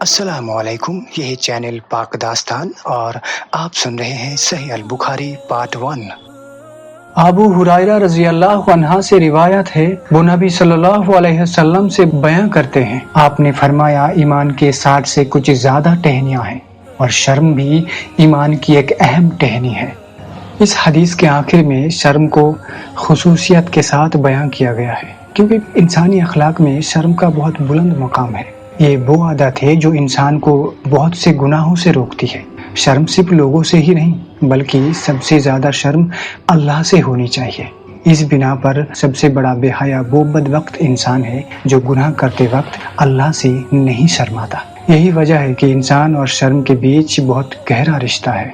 السلام علیکم، یہ چینل پاک داستان اور آپ سن رہے ہیں صحیح البخاری پارٹ 1۔ ابو ہریرہ رضی اللہ عنہ سے روایت ہے، وہ نبی صلی اللہ علیہ وسلم سے بیان کرتے ہیں، آپ نے فرمایا ایمان کے 60 سے کچھ زیادہ ٹہنیاں ہیں اور شرم بھی ایمان کی ایک اہم ٹہنی ہے۔ اس حدیث کے آخر میں شرم کو خصوصیت کے ساتھ بیان کیا گیا ہے، کیونکہ انسانی اخلاق میں شرم کا بہت بلند مقام ہے۔ یہ وہ عادت ہے جو انسان کو بہت سے گناہوں سے روکتی ہے۔ شرم صرف لوگوں سے ہی نہیں بلکہ سب سے زیادہ شرم اللہ سے ہونی چاہیے۔ اس بنا پر سب سے بڑا بے حیا وہ بدبخت انسان ہے جو گناہ کرتے وقت اللہ سے نہیں شرماتا۔ یہی وجہ ہے کہ انسان اور شرم کے بیچ بہت گہرا رشتہ ہے۔